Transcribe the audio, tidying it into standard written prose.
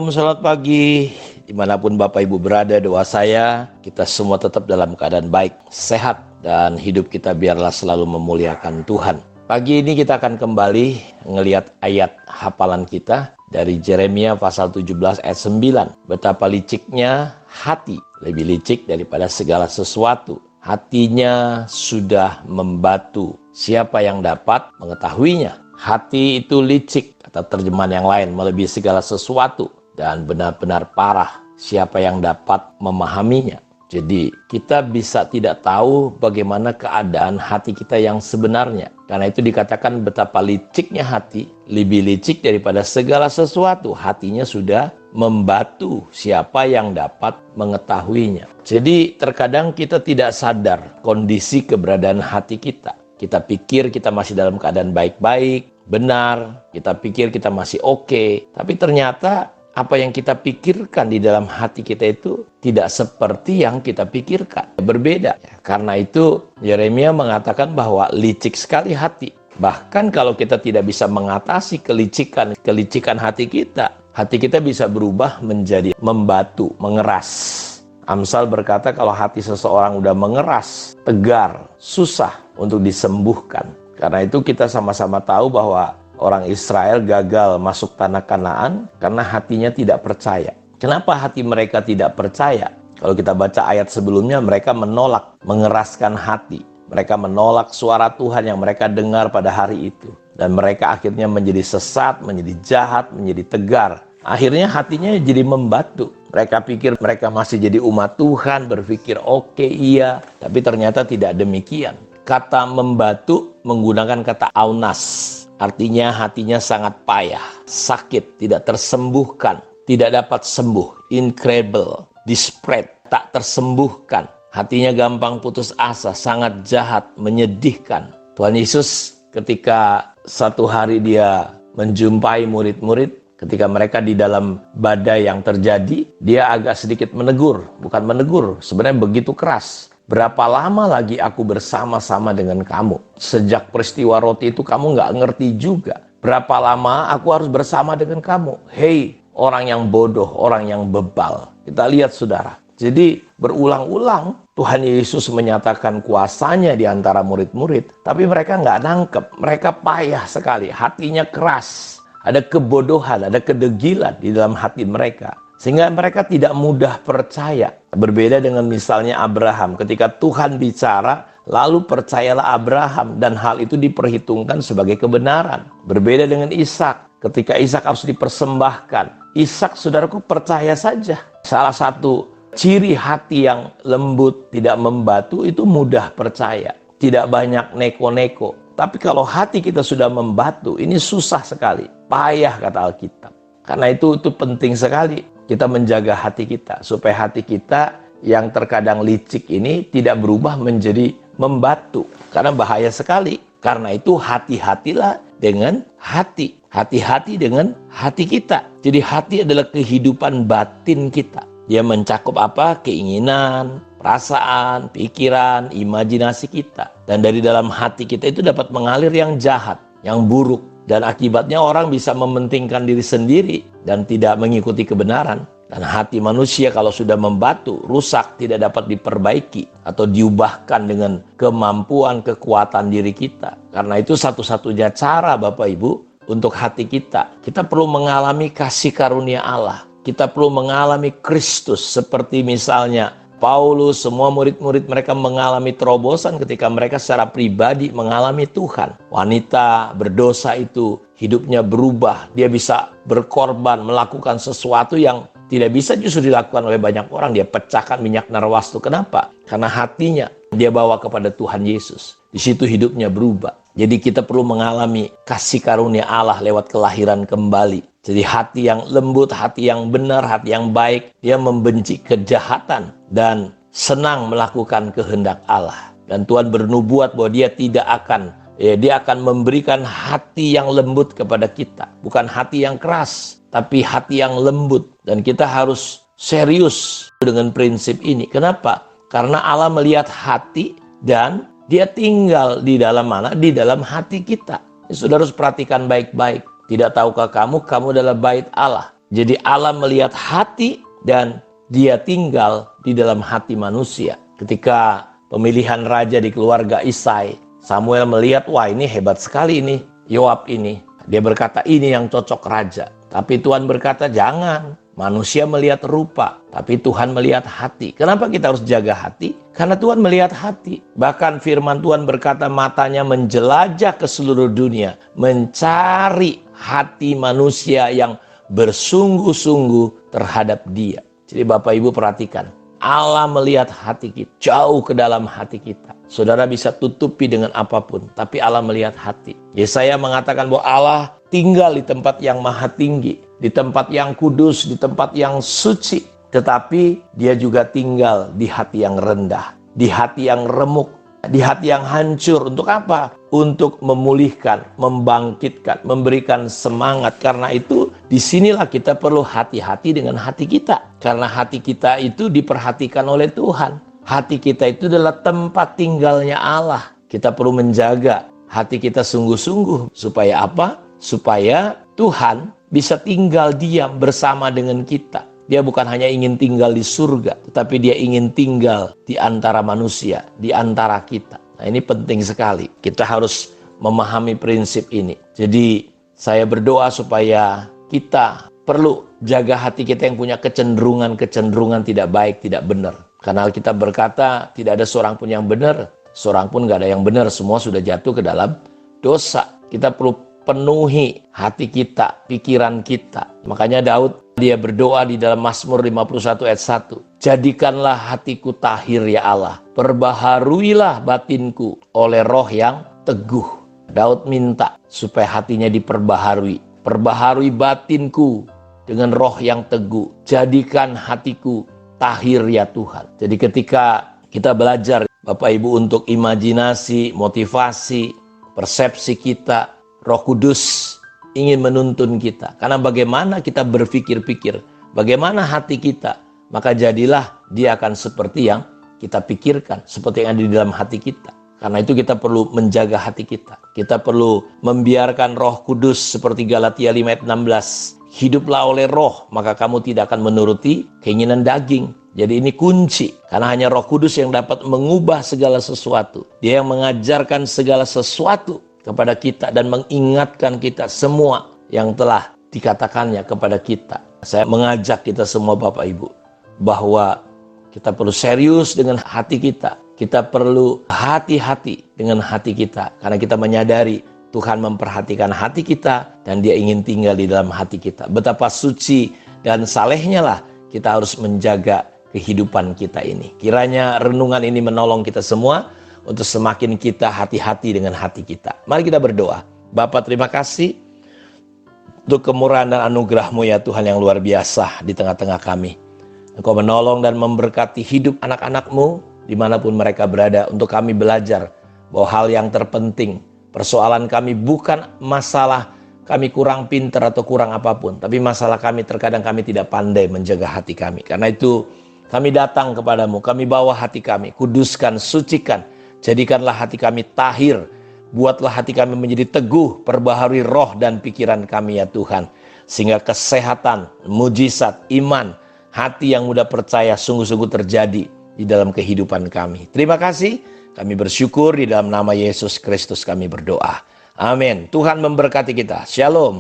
Shalom, selamat pagi. Dimanapun Bapak Ibu berada, doa saya kita semua tetap dalam keadaan baik, sehat, dan hidup kita biarlah selalu memuliakan Tuhan. Pagi ini kita akan kembali ngelihat ayat hafalan kita dari Yeremia pasal 17 ayat 9. Betapa liciknya hati, lebih licik daripada segala sesuatu. Hatinya sudah membatu, siapa yang dapat mengetahuinya? Hati itu licik, kata terjemahan yang lain, melebihi segala sesuatu dan benar-benar parah. Siapa yang dapat memahaminya? Jadi kita bisa tidak tahu bagaimana keadaan hati kita yang sebenarnya. Karena itu dikatakan betapa liciknya hati, lebih licik daripada segala sesuatu. Hatinya sudah membatu, siapa yang dapat mengetahuinya? Jadi terkadang kita tidak sadar kondisi keberadaan hati kita. Kita pikir kita masih dalam keadaan baik-baik, benar. Kita pikir kita masih oke. Tapi ternyata apa yang kita pikirkan di dalam hati kita itu tidak seperti yang kita pikirkan. Berbeda. Karena itu Yeremia mengatakan bahwa licik sekali hati. Bahkan kalau kita tidak bisa mengatasi kelicikan hati kita bisa berubah menjadi membatu, mengeras. Amsal berkata kalau hati seseorang udah mengeras, tegar, susah untuk disembuhkan. Karena itu kita sama-sama tahu bahwa orang Israel gagal masuk tanah Kanaan karena hatinya tidak percaya. Kenapa hati mereka tidak percaya? Kalau kita baca ayat sebelumnya, mereka menolak, mengeraskan hati. Mereka menolak suara Tuhan yang mereka dengar pada hari itu. Dan mereka akhirnya menjadi sesat, menjadi jahat, menjadi tegar. Akhirnya hatinya jadi membatu. Mereka pikir mereka masih jadi umat Tuhan, berpikir oke, iya. Tapi ternyata tidak demikian. Kata membatu menggunakan kata aunas. Artinya hatinya sangat payah, sakit, tidak tersembuhkan, tidak dapat sembuh, incurable, disparate, tak tersembuhkan. Hatinya gampang putus asa, sangat jahat, menyedihkan. Tuhan Yesus ketika satu hari dia menjumpai murid-murid, ketika mereka di dalam badai yang terjadi, dia agak sedikit menegur. Bukan menegur, sebenarnya begitu keras. Berapa lama lagi aku bersama-sama dengan kamu? Sejak peristiwa roti itu kamu nggak ngerti juga. Berapa lama aku harus bersama dengan kamu? Hei, orang yang bodoh, orang yang bebal. Kita lihat saudara. Jadi berulang-ulang Tuhan Yesus menyatakan kuasanya di antara murid-murid. Tapi mereka nggak nangkep. Mereka payah sekali. Hatinya keras. Ada kebodohan, ada kedegilan di dalam hati mereka. Sehingga mereka tidak mudah percaya. Berbeda dengan misalnya Abraham. Ketika Tuhan bicara, lalu percayalah Abraham. Dan hal itu diperhitungkan sebagai kebenaran. Berbeda dengan Ishak. Ketika Ishak harus dipersembahkan. Ishak, saudaraku, percaya saja. Salah satu ciri hati yang lembut, tidak membatu, itu mudah percaya. Tidak banyak neko-neko. Tapi kalau hati kita sudah membatu, ini susah sekali. Payah, kata Alkitab. Karena itu penting sekali kita menjaga hati kita, supaya hati kita yang terkadang licik ini tidak berubah menjadi membatu. Karena bahaya sekali. Karena itu hati-hatilah dengan hati. Hati-hati dengan hati kita. Jadi hati adalah kehidupan batin kita. Dia mencakup apa? Keinginan, perasaan, pikiran, imajinasi kita. Dan dari dalam hati kita itu dapat mengalir yang jahat, yang buruk. Dan akibatnya orang bisa mementingkan diri sendiri dan tidak mengikuti kebenaran. Dan hati manusia kalau sudah membatu, rusak, tidak dapat diperbaiki atau diubahkan dengan kemampuan, kekuatan diri kita. Karena itu satu-satunya cara Bapak Ibu untuk hati kita. Kita perlu mengalami kasih karunia Allah. Kita perlu mengalami Kristus seperti misalnya Paulus, semua murid-murid mereka mengalami terobosan ketika mereka secara pribadi mengalami Tuhan. Wanita berdosa itu hidupnya berubah. Dia bisa berkorban, melakukan sesuatu yang tidak bisa justru dilakukan oleh banyak orang. Dia pecahkan minyak narwastu. Kenapa? Karena hatinya dia bawa kepada Tuhan Yesus. Di situ hidupnya berubah. Jadi kita perlu mengalami kasih karunia Allah lewat kelahiran kembali. Jadi hati yang lembut, hati yang benar, hati yang baik. Dia membenci kejahatan dan senang melakukan kehendak Allah. Dan Tuhan bernubuat bahwa dia akan memberikan hati yang lembut kepada kita. Bukan hati yang keras, tapi hati yang lembut. Dan kita harus serius dengan prinsip ini. Kenapa? Karena Allah melihat hati dan dia tinggal di dalam mana? Di dalam hati kita. Saudara harus perhatikan baik-baik. Tidak tahukah kamu adalah bait Allah. Jadi Allah melihat hati dan dia tinggal di dalam hati manusia. Ketika pemilihan raja di keluarga Isai, Samuel melihat, wah ini hebat sekali ini, Yoab ini. Dia berkata ini yang cocok raja. Tapi Tuhan berkata jangan. Manusia melihat rupa, tapi Tuhan melihat hati. Kenapa kita harus jaga hati? Karena Tuhan melihat hati. Bahkan firman Tuhan berkata matanya menjelajah ke seluruh dunia, mencari hati manusia yang bersungguh-sungguh terhadap Dia. Jadi Bapak Ibu perhatikan, Allah melihat hati kita, jauh ke dalam hati kita. Saudara bisa tutupi dengan apapun, tapi Allah melihat hati. Yesaya mengatakan bahwa Allah tinggal di tempat yang maha tinggi, di tempat yang kudus, di tempat yang suci. Tetapi dia juga tinggal di hati yang rendah, di hati yang remuk, di hati yang hancur. Untuk apa? Untuk memulihkan, membangkitkan, memberikan semangat. Karena itu disinilah kita perlu hati-hati dengan hati kita. Karena hati kita itu diperhatikan oleh Tuhan. Hati kita itu adalah tempat tinggalnya Allah. Kita perlu menjaga hati kita sungguh-sungguh. Supaya apa? Supaya Tuhan bisa tinggal diam bersama dengan kita. Dia bukan hanya ingin tinggal di surga, tetapi dia ingin tinggal di antara manusia, di antara kita. Nah, ini penting sekali. Kita harus memahami prinsip ini. Jadi saya berdoa supaya kita perlu jaga hati kita yang punya kecenderungan tidak baik, tidak benar. Karena Alkitab berkata tidak ada seorang pun yang benar, seorang pun gak ada yang benar. Semua sudah jatuh ke dalam dosa. Kita perlu penuhi hati kita, pikiran kita. Makanya Daud dia berdoa di dalam Mazmur 51 ayat 1. Jadikanlah hatiku tahir ya Allah. Perbaharuilah batinku oleh roh yang teguh. Daud minta supaya hatinya diperbaharui. Perbaharui batinku dengan roh yang teguh. Jadikan hatiku tahir ya Tuhan. Jadi ketika kita belajar Bapak Ibu untuk imajinasi, motivasi, persepsi kita, Roh Kudus ingin menuntun kita. Karena bagaimana kita berpikir-pikir, bagaimana hati kita, maka jadilah dia akan seperti yang kita pikirkan, seperti yang ada di dalam hati kita. Karena itu kita perlu menjaga hati kita. Kita perlu membiarkan Roh Kudus seperti Galatia 5 ayat 16. Hiduplah oleh roh, maka kamu tidak akan menuruti keinginan daging. Jadi ini kunci, karena hanya Roh Kudus yang dapat mengubah segala sesuatu. Dia yang mengajarkan segala sesuatu kepada kita dan mengingatkan kita semua yang telah dikatakannya kepada kita. Saya mengajak kita semua Bapak Ibu, bahwa kita perlu serius dengan hati kita. Kita perlu hati-hati dengan hati kita, karena kita menyadari Tuhan memperhatikan hati kita dan Dia ingin tinggal di dalam hati kita. Betapa suci dan salehnya lah kita harus menjaga kehidupan kita ini. Kiranya renungan ini menolong kita semua untuk semakin kita hati-hati dengan hati kita. Mari kita berdoa. Bapa, terima kasih untuk kemurahan dan anugerah-Mu ya Tuhan yang luar biasa di tengah-tengah kami. Engkau menolong dan memberkati hidup anak-anak-Mu dimanapun mereka berada, untuk kami belajar bahwa hal yang terpenting, persoalan kami bukan masalah kami kurang pintar atau kurang apapun, tapi masalah kami terkadang kami tidak pandai menjaga hati kami. Karena itu kami datang kepadamu, kami bawa hati kami, kuduskan, sucikan, jadikanlah hati kami tahir, buatlah hati kami menjadi teguh, perbaharui roh dan pikiran kami ya Tuhan, sehingga kesehatan, mujizat, iman, hati yang mudah percaya sungguh-sungguh terjadi di dalam kehidupan kami. Terima kasih, kami bersyukur di dalam nama Yesus Kristus kami berdoa. Amin. Tuhan memberkati kita. Shalom.